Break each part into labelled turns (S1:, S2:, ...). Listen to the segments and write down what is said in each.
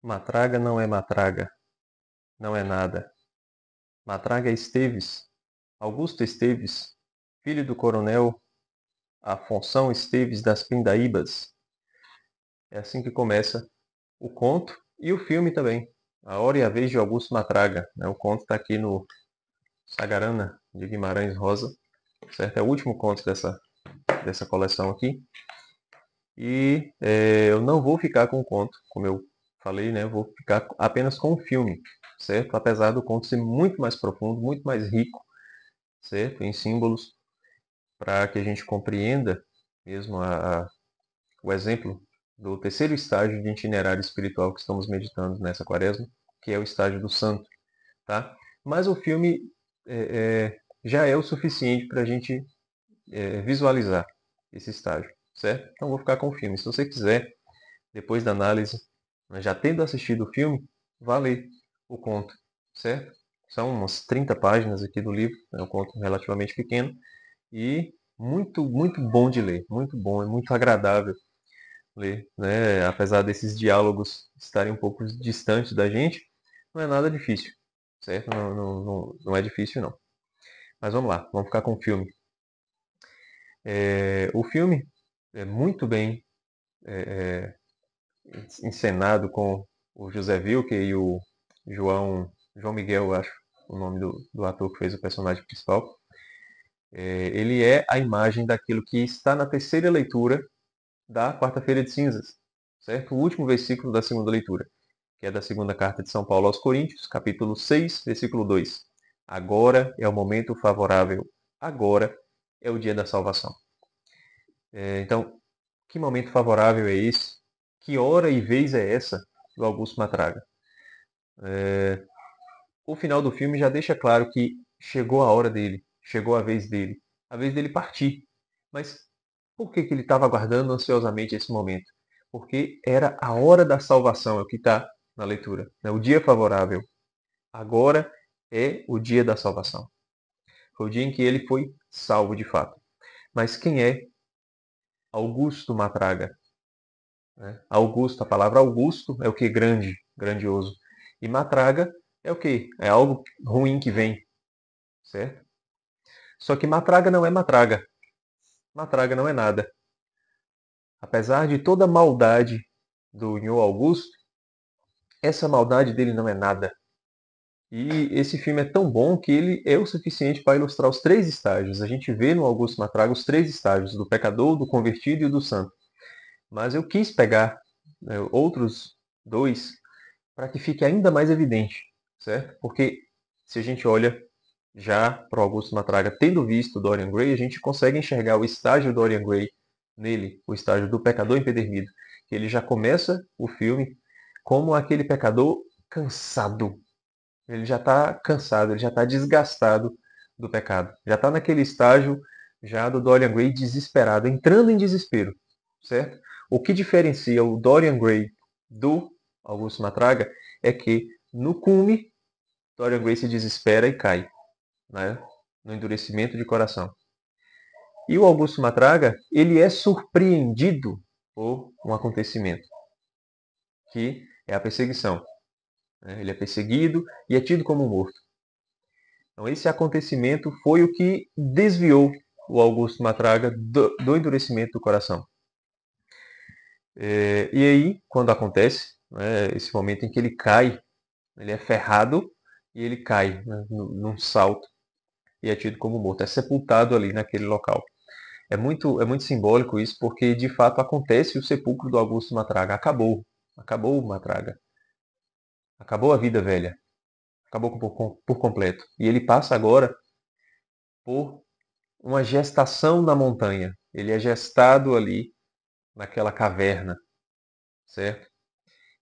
S1: Matraga não é Matraga, não é nada. Matraga é Esteves, Augusto Esteves, filho do coronel Afonso Esteves das Pindaíbas. É assim que começa o conto e o filme também. A Hora e a Vez de Augusto Matraga. O conto está aqui no Sagarana de Guimarães Rosa, certo? É o último conto dessa coleção aqui. E eu não vou ficar com o conto, como eu falei, né? Eu vou ficar apenas com o filme, certo? Apesar do conto ser muito mais profundo, muito mais rico, certo? Em símbolos, para que a gente compreenda mesmo o exemplo do terceiro estágio de itinerário espiritual que estamos meditando nessa quaresma, que é o estágio do santo, tá? Mas o filme já é o suficiente para a gente visualizar esse estágio, certo? Então vou ficar com o filme. Se você quiser, depois da análise, já tendo assistido o filme, vá ler o conto, certo? São umas 30 páginas aqui do livro, é um conto relativamente pequeno e muito, muito bom de ler, muito bom, é muito agradável ler, né? Apesar desses diálogos estarem um pouco distantes da gente, não é nada difícil, certo? Não é difícil não. Mas vamos lá, vamos ficar com o filme. O filme é muito bem encenado com o José Wilker e o João Miguel, eu acho, o nome do ator que fez o personagem principal. Ele é a imagem daquilo que está na terceira leitura da quarta-feira de cinzas, certo? O último versículo da segunda leitura, que é da segunda carta de São Paulo aos Coríntios, capítulo 6, versículo 2. Agora é o momento favorável, agora é o dia da salvação. Então, que momento favorável é esse? Que hora e vez é essa do Augusto Matraga? O final do filme já deixa claro que chegou a hora dele, chegou a vez dele partir. Mas por que ele estava aguardando ansiosamente esse momento? Porque era a hora da salvação, é o que está na leitura. O dia favorável. Agora é o dia da salvação. Foi o dia em que ele foi salvo de fato. Mas quem é Augusto Matraga? Augusto, a palavra Augusto é o que? Grande, grandioso. E Matraga é o que? É algo ruim que vem, certo? Só que Matraga não é Matraga. Matraga não é nada. Apesar de toda a maldade do Nhô Augusto, essa maldade dele não é nada. E esse filme é tão bom que ele é o suficiente para ilustrar os três estágios. A gente vê no Augusto Matraga os três estágios, do pecador, do convertido e do santo. Mas eu quis pegar outros dois para que fique ainda mais evidente, certo? Porque se a gente olha já para o Augusto Matraga, tendo visto Dorian Gray, a gente consegue enxergar o estágio Dorian Gray nele, o estágio do pecador empedernido. Ele já começa o filme como aquele pecador cansado. Ele já está cansado, ele já está desgastado do pecado. Já está naquele estágio já do Dorian Gray desesperado, entrando em desespero, certo? O que diferencia o Dorian Gray do Augusto Matraga é que no cume Dorian Gray se desespera e cai, né? No endurecimento de coração. E o Augusto Matraga, ele é surpreendido por um acontecimento, que é a perseguição. Ele é perseguido e é tido como morto. Então, esse acontecimento foi o que desviou o Augusto Matraga do endurecimento do coração. E aí, quando acontece, esse momento em que ele cai, ele é ferrado e ele cai, né, num salto e é tido como morto, é sepultado ali naquele local. É muito simbólico isso, porque de fato acontece o sepulcro do Augusto Matraga. Acabou o Matraga. Acabou a vida velha. Acabou por completo. E ele passa agora por uma gestação na montanha. Ele é gestado ali naquela caverna, certo?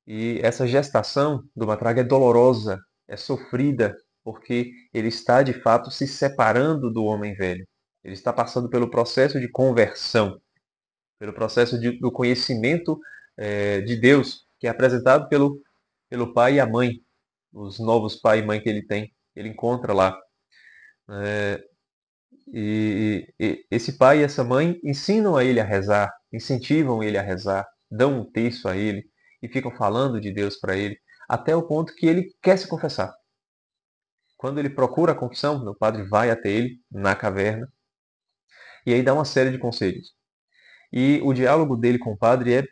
S1: E essa gestação do Matraga é dolorosa, é sofrida, porque ele está de fato se separando do homem velho. Ele está passando pelo processo de conversão, pelo processo do conhecimento de Deus, que é apresentado pelo pai e a mãe, os novos pai e mãe que ele tem, ele encontra lá. E esse pai e essa mãe ensinam a ele a rezar, incentivam ele a rezar, dão um terço a ele. e ficam falando de Deus para ele, até o ponto que ele quer se confessar. Quando ele procura a confissão, o padre vai até ele na caverna e aí dá uma série de conselhos. E o diálogo dele com o padre é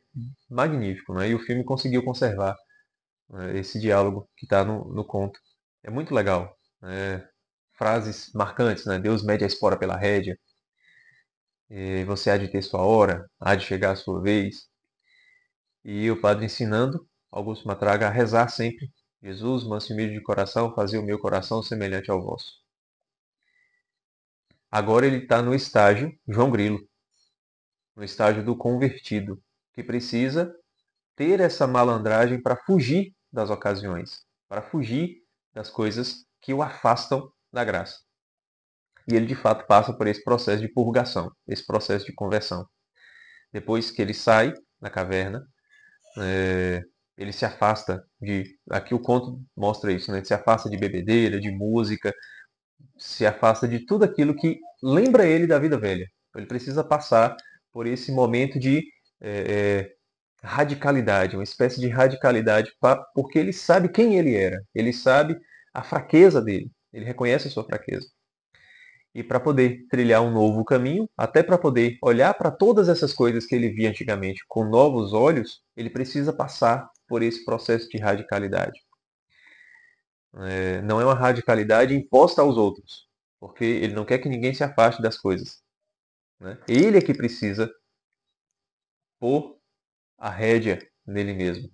S1: magnífico, né? E o filme conseguiu conservar, né, esse diálogo que está no conto. É muito legal, né? Frases marcantes, né? Deus mede a espora pela rédea, você há de ter sua hora, há de chegar a sua vez. E o padre ensinando Augusto Matraga a rezar sempre: Jesus, manso e humilde de coração, fazia o meu coração semelhante ao vosso. Agora ele está no estágio João Grilo, no estágio do convertido, que precisa ter essa malandragem para fugir das ocasiões, para fugir das coisas que o afastam da graça. E ele de fato passa por esse processo de purgação, esse processo de conversão. Depois que ele sai da caverna, ele se afasta de. Aqui o conto mostra isso, né? Ele se afasta de bebedeira, de música, se afasta de tudo aquilo que lembra ele da vida velha. Ele precisa passar por esse momento de radicalidade, uma espécie de radicalidade, porque ele sabe quem ele era, ele sabe a fraqueza dele, ele reconhece a sua fraqueza. E para poder trilhar um novo caminho, até para poder olhar para todas essas coisas que ele via antigamente com novos olhos, ele precisa passar por esse processo de radicalidade. Não é uma radicalidade imposta aos outros, porque ele não quer que ninguém se afaste das coisas, né? Ele é que precisa pôr a rédea nele mesmo,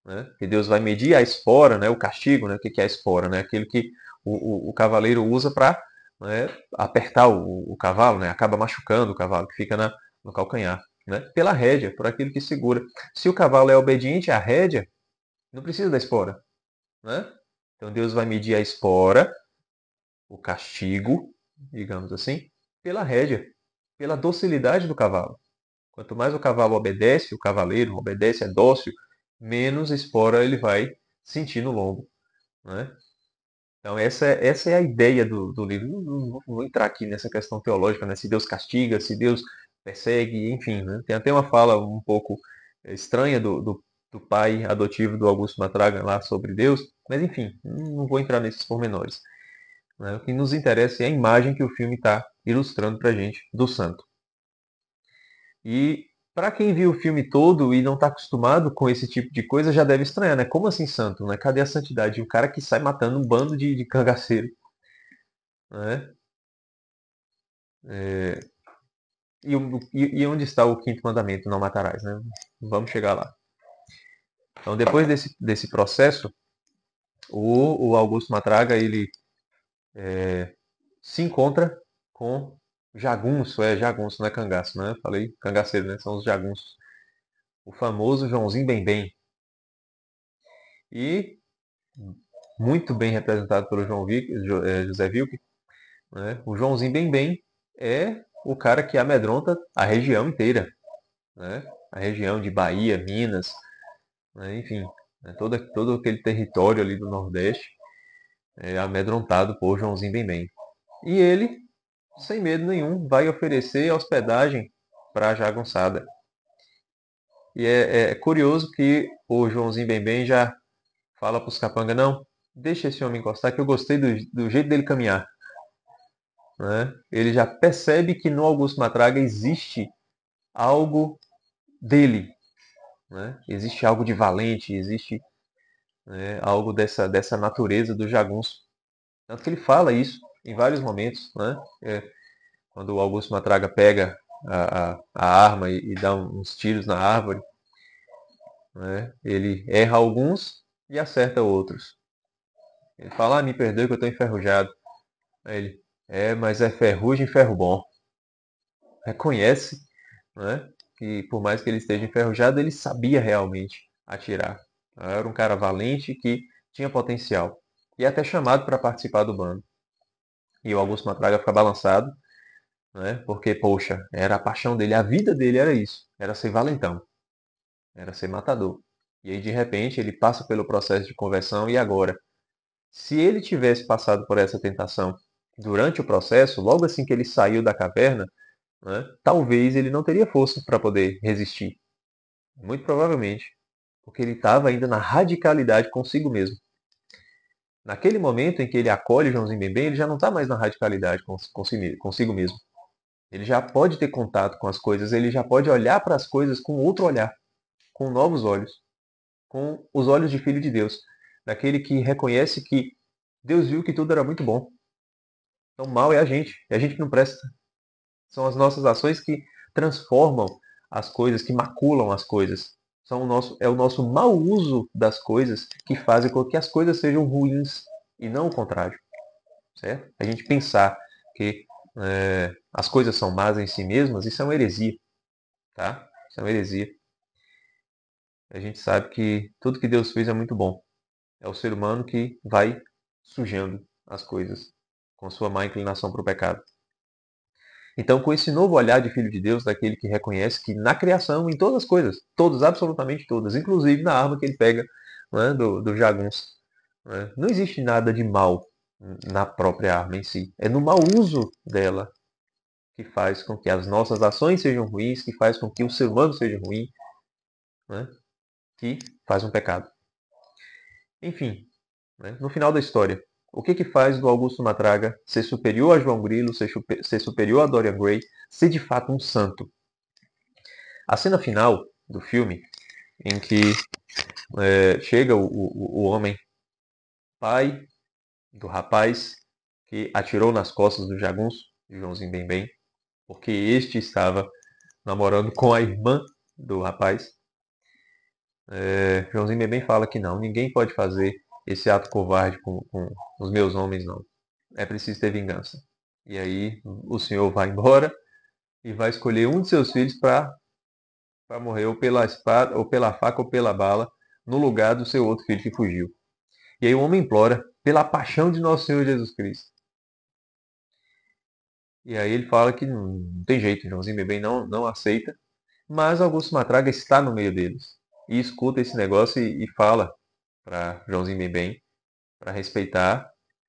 S1: né? E Deus vai medir a espora, né? O castigo, né? O que é a espora, né? Aquilo que o cavaleiro usa para, né, apertar o cavalo, né? Acaba machucando o cavalo, que fica no calcanhar, né? Pela rédea, por aquilo que segura. Se o cavalo é obediente à rédea, não precisa da espora, né? Então Deus vai medir a espora, o castigo, digamos assim, pela rédea, pela docilidade do cavalo. Quanto mais o cavalo obedece, o cavaleiro obedece, é dócil, menos espora ele vai sentir no lombo, né? Então essa é a ideia do livro. Não vou entrar aqui nessa questão teológica, né? Se Deus castiga, se Deus persegue, enfim, né? Tem até uma fala um pouco estranha do pai adotivo do Augusto Matraga lá sobre Deus, mas enfim, não vou entrar nesses pormenores, né? O que nos interessa é a imagem que o filme está ilustrando para a gente do santo. E para quem viu o filme todo e não está acostumado com esse tipo de coisa, já deve estranhar, né? Como assim santo, né? Cadê a santidade? O cara que sai matando um bando de cangaceiro, né? É, e onde está o quinto mandamento? Não matarás, né? Vamos chegar lá. Então, depois desse processo, o Augusto Matraga, ele se encontra com jagunço, não é cangaço, né? Falei cangaceiro, né? São os jagunços. O famoso Joãozinho Bem-Bem. E muito bem representado pelo José Wilke, né? O Joãozinho Bem-Bem é o cara que amedronta a região inteira, né? A região de Bahia, Minas, né? Enfim, né? Todo aquele território ali do Nordeste é amedrontado por Joãozinho Bem-Bem. E ele, sem medo nenhum, vai oferecer hospedagem para a jagunçada. E é curioso que o Joãozinho Bem-Bem já fala para os capangas: não, deixa esse homem encostar que eu gostei do jeito dele caminhar. Né? Ele já percebe que no Augusto Matraga existe algo dele, né? Existe algo de valente, existe, né, algo dessa natureza do jagunço. Tanto que ele fala isso em vários momentos, né? Quando o Augusto Matraga pega a arma e dá uns tiros na árvore, né? Ele erra alguns e acerta outros. Ele fala: me perdoe que eu estou enferrujado. Aí ele: mas é ferrugem, ferro bom. Reconhece, né, que por mais que ele esteja enferrujado, ele sabia realmente atirar. Era um cara valente que tinha potencial. E é até chamado para participar do bando. E o Augusto Matraga fica balançado, né, porque, poxa, era a paixão dele, a vida dele era isso, era ser valentão, era ser matador. E aí, de repente, ele passa pelo processo de conversão e agora, se ele tivesse passado por essa tentação durante o processo, logo assim que ele saiu da caverna, né, talvez ele não teria força para poder resistir. Muito provavelmente. porque ele estava ainda na radicalidade consigo mesmo. Naquele momento em que ele acolhe Joãozinho Bembem, ele já não está mais na radicalidade consigo mesmo. Ele já pode ter contato com as coisas, ele já pode olhar para as coisas com outro olhar, com novos olhos, com os olhos de filho de Deus, daquele que reconhece que Deus viu que tudo era muito bom. Então, mal é a gente que não presta. São as nossas ações que transformam as coisas, que maculam as coisas. É o nosso mau uso das coisas que fazem com que as coisas sejam ruins e não o contrário. Certo? A gente pensar que as coisas são más em si mesmas, isso é uma heresia. Tá? Isso é uma heresia. A gente sabe que tudo que Deus fez é muito bom. É o ser humano que vai sujando as coisas com sua má inclinação para o pecado. Então, com esse novo olhar de filho de Deus, daquele que reconhece que na criação, em todas as coisas, todas, absolutamente todas, inclusive na arma que ele pega, né, do jagunço, né, não existe nada de mal na própria arma em si. É no mau uso dela que faz com que as nossas ações sejam ruins, que faz com que o ser humano seja ruim, né, que faz um pecado. Enfim, né, no final da história, o que faz do Augusto Matraga ser superior a João Grilo, ser superior a Dorian Gray, ser de fato um santo? A cena final do filme, em que chega o homem, pai do rapaz que atirou nas costas do jagunço, de Joãozinho Bembem, porque este estava namorando com a irmã do rapaz. Joãozinho Bembem fala que não, ninguém pode fazer esse ato covarde com os meus homens, não. É preciso ter vingança. E aí o senhor vai embora e vai escolher um de seus filhos para morrer ou pela espada, ou pela faca, ou pela bala, no lugar do seu outro filho que fugiu. E aí o homem implora pela paixão de nosso Senhor Jesus Cristo. E aí ele fala que não tem jeito, Joãozinho Bembem não aceita, mas Augusto Matraga está no meio deles. E escuta esse negócio e fala para Joãozinho Bembem para respeitar,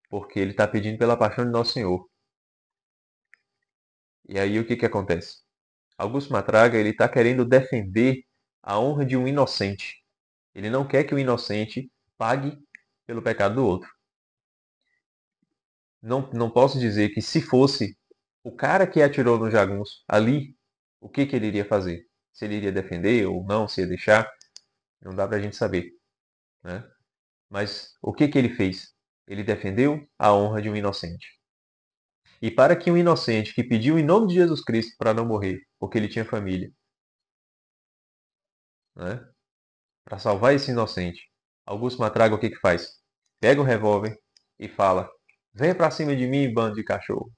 S1: porque ele está pedindo pela paixão de Nosso Senhor. E aí o que acontece? Augusto Matraga ele está querendo defender a honra de um inocente. Ele não quer que o inocente pague pelo pecado do outro. Não posso dizer que se fosse o cara que atirou no jagunço ali, o que ele iria fazer? Se ele iria defender ou não, se ia deixar, não dá para a gente saber. Né? Mas o que ele fez? Ele defendeu a honra de um inocente. E para que um inocente que pediu em nome de Jesus Cristo para não morrer, porque ele tinha família, né? Para salvar esse inocente, Augusto Matraga o que faz? Pega o revólver e fala: venha para cima de mim, bando de cachorro.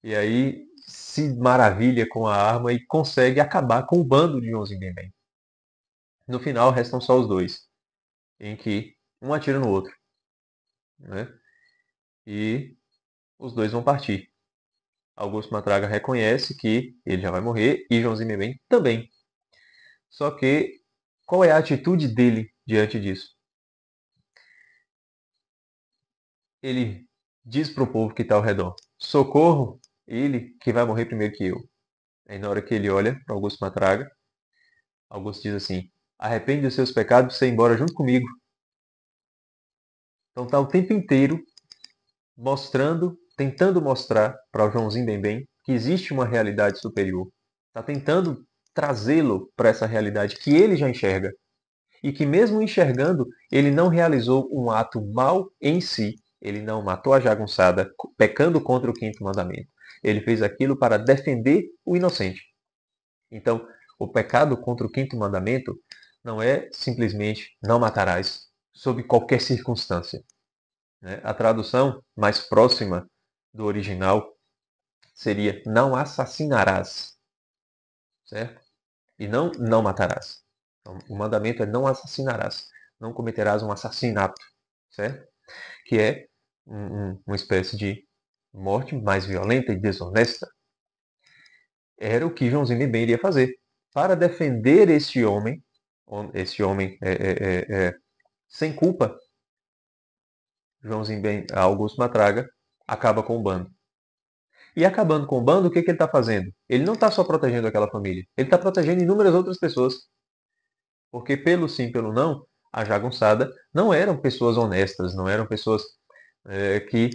S1: E aí se maravilha com a arma e consegue acabar com o bando de Joãozinho Bembem. No final restam só os dois, em que um atira no outro, né? E os dois vão partir. Augusto Matraga reconhece que ele já vai morrer e Joãozinho Bembem também. Só que qual é a atitude dele diante disso? Ele diz para o povo que está ao redor: socorro, ele que vai morrer primeiro que eu. Aí na hora que ele olha para Augusto Matraga, Augusto diz assim: arrepende dos seus pecados e você ir embora junto comigo. Então está o tempo inteiro mostrando, tentando mostrar para o Joãozinho Bembem que existe uma realidade superior. Está tentando trazê-lo para essa realidade que ele já enxerga. E que mesmo enxergando, ele não realizou um ato mal em si. Ele não matou a jagunçada pecando contra o quinto mandamento. Ele fez aquilo para defender o inocente. Então, o pecado contra o quinto mandamento não é simplesmente não matarás, sob qualquer circunstância. Né? A tradução mais próxima do original seria não assassinarás, certo? E não matarás. Então, o mandamento é não assassinarás, não cometerás um assassinato, certo? Que é uma espécie de morte mais violenta e desonesta. Era o que Joãozinho Bembem iria fazer para defender esse homem sem culpa. Joãozinho Bembem, Augusto Matraga, acaba com o bando. E acabando com o bando, o que ele está fazendo? Ele não está só protegendo aquela família, ele está protegendo inúmeras outras pessoas. Porque pelo sim, pelo não, a jagunçada não eram pessoas honestas, não eram pessoas que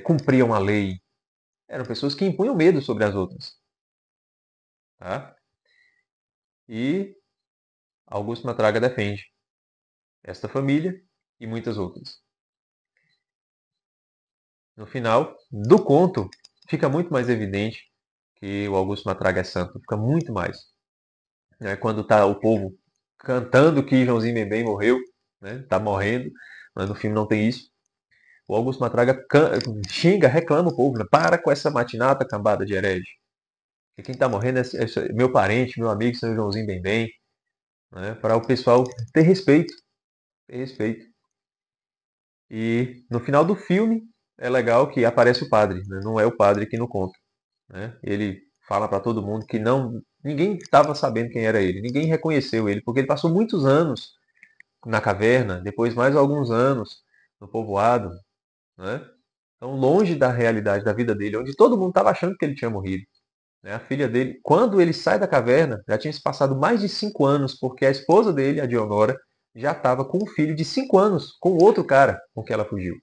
S1: cumpriam a lei, eram pessoas que impunham medo sobre as outras. Tá? E Augusto Matraga defende esta família e muitas outras. No final do conto, fica muito mais evidente que o Augusto Matraga é santo, fica muito mais. Quando está o povo cantando que Joãozinho Bembem morreu, está morrendo, mas no filme não tem isso. O Augusto Matraga xinga, reclama o povo, para com essa matinata cambada de herege. Que quem está morrendo é meu parente, meu amigo, São Joãozinho Bembem, para o pessoal ter respeito, ter respeito. E no final do filme é legal que aparece o padre, não é o padre aqui no conto. Ele fala para todo mundo que ninguém estava sabendo quem era ele, ninguém reconheceu ele, porque ele passou muitos anos na caverna, depois mais alguns anos no povoado, né? Então longe da realidade da vida dele, onde todo mundo estava achando que ele tinha morrido. A filha dele, quando ele sai da caverna, já tinha se passado mais de 5 anos, porque a esposa dele, a Dionora, já estava com um filho de 5 anos, com outro cara com que ela fugiu.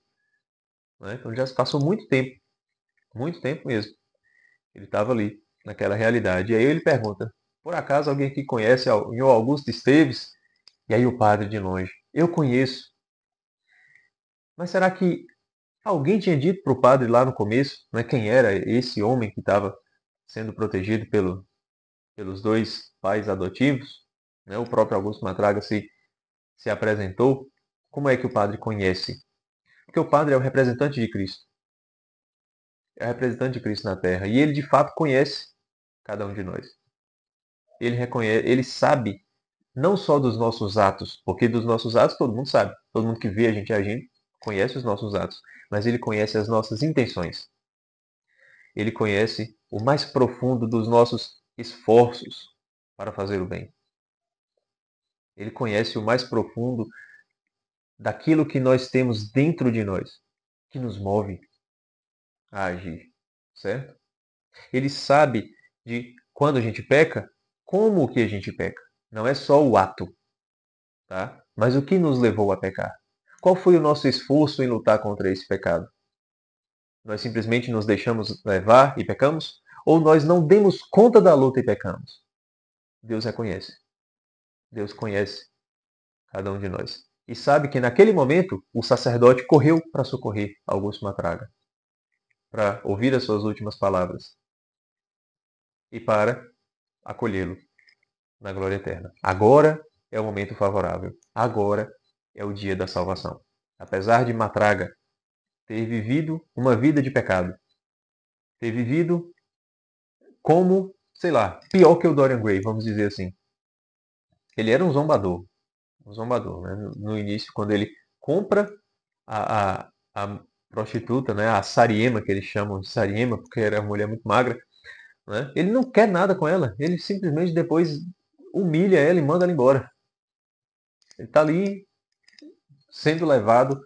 S1: Então já se passou muito tempo mesmo. Ele estava ali, naquela realidade. E aí ele pergunta, por acaso alguém aqui conhece o senhor Augusto Esteves? E aí o padre de longe, eu conheço. Mas será que alguém tinha dito para o padre lá no começo, quem era esse homem que estava sendo protegido pelos dois pais adotivos? O próprio Augusto Matraga se apresentou. Como é que o padre conhece? Porque o padre é o representante de Cristo. É o representante de Cristo na Terra. E ele de fato conhece cada um de nós. Ele reconhece, ele sabe não só dos nossos atos, porque dos nossos atos todo mundo sabe. Todo mundo que vê a gente agindo conhece os nossos atos. Mas ele conhece as nossas intenções. Ele conhece o mais profundo dos nossos esforços para fazer o bem. Ele conhece o mais profundo daquilo que nós temos dentro de nós, que nos move a agir, certo? Ele sabe de quando a gente peca, como que a gente peca. Não é só o ato, tá? Mas o que nos levou a pecar? Qual foi o nosso esforço em lutar contra esse pecado? Nós simplesmente nos deixamos levar e pecamos? Ou nós não demos conta da luta e pecamos? Deus reconhece. Deus conhece cada um de nós. E sabe que naquele momento o sacerdote correu para socorrer Augusto Matraga, para ouvir as suas últimas palavras e para acolhê-lo na glória eterna. Agora é o momento favorável. Agora é o dia da salvação. Apesar de Matraga ter vivido uma vida de pecado, ter vivido como, sei lá, pior que o Dorian Gray, vamos dizer assim. Ele era um zombador, né? No início, quando ele compra a prostituta, né? A Sariema, que eles chamam de Sariema, porque era uma mulher muito magra, né? Ele não quer nada com ela, ele simplesmente depois humilha ela e manda ela embora. Ele está ali sendo levado,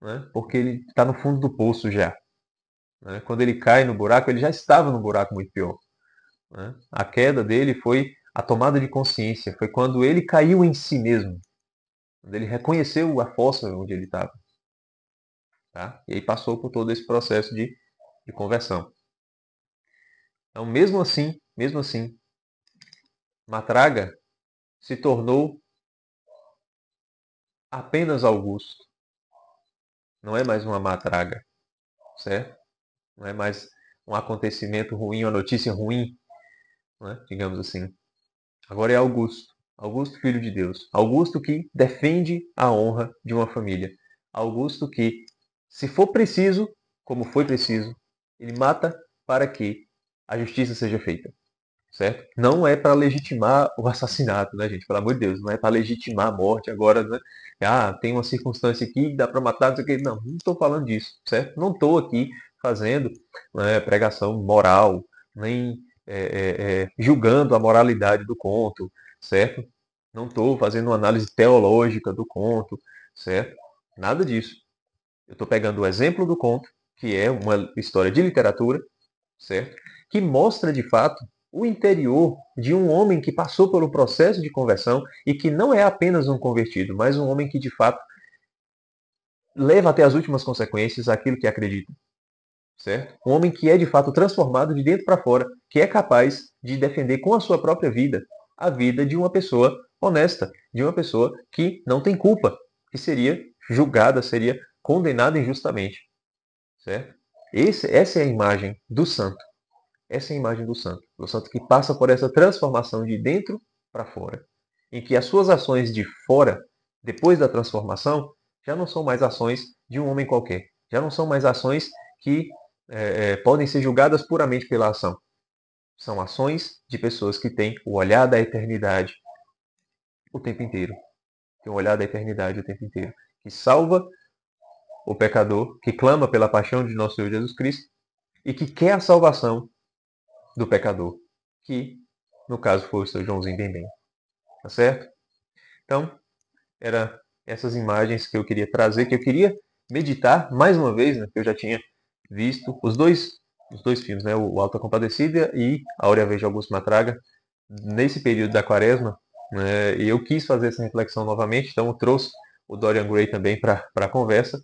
S1: né? Porque ele está no fundo do poço já. Quando ele cai no buraco, ele já estava no buraco muito pior. A queda dele foi a tomada de consciência, foi quando ele caiu em si mesmo, quando ele reconheceu a fossa onde ele estava. Tá? E aí passou por todo esse processo de conversão. Então, mesmo assim, Matraga se tornou apenas Augusto. Não é mais uma matraga, certo? Não é mais um acontecimento ruim, uma notícia ruim, digamos assim. Agora é Augusto. Augusto, filho de Deus. Augusto que defende a honra de uma família. Augusto que, se for preciso, como foi preciso, ele mata para que a justiça seja feita. Certo? Não é para legitimar o assassinato, né, gente? Pelo amor de Deus, não é para legitimar a morte agora, né? Ah, tem uma circunstância aqui, dá para matar, não sei o quê. Não, não estou falando disso, certo? Não estou aqui fazendo pregação moral, nem julgando a moralidade do conto, certo? Não estou fazendo uma análise teológica do conto, certo? Nada disso. Eu estou pegando o exemplo do conto, que é uma história de literatura, certo? Que mostra de fato o interior de um homem que passou pelo processo de conversão e que não é apenas um convertido, mas um homem que de fato leva até as últimas consequências aquilo que acredita, certo? Um homem que é de fato transformado de dentro para fora, que é capaz de defender com a sua própria vida a vida de uma pessoa honesta, de uma pessoa que não tem culpa, que seria julgada, seria condenada injustamente, certo? Essa é a imagem do santo. Essa é a imagem do santo que passa por essa transformação de dentro para fora, em que as suas ações de fora, depois da transformação, já não são mais ações de um homem qualquer, já não são mais ações que podem ser julgadas puramente pela ação. São ações de pessoas que têm o olhar da eternidade o tempo inteiro, tem o olhar da eternidade o tempo inteiro, que salva o pecador, que clama pela paixão de nosso Senhor Jesus Cristo e que quer a salvação do pecador, que no caso foi o seu Joãozinho Bembem, tá certo? Então, era essas imagens que eu queria trazer, que eu queria meditar mais uma vez, né, que eu já tinha visto os dois filmes, né, o Alta Compadecida e A Áurea de Augusto Matraga, nesse período da quaresma, né, e eu quis fazer essa reflexão novamente, então eu trouxe o Dorian Gray também para a conversa,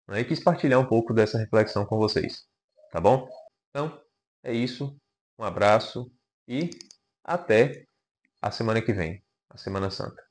S1: né, e quis partilhar um pouco dessa reflexão com vocês, tá bom? Então, é isso. Um abraço e até a semana que vem, a Semana Santa.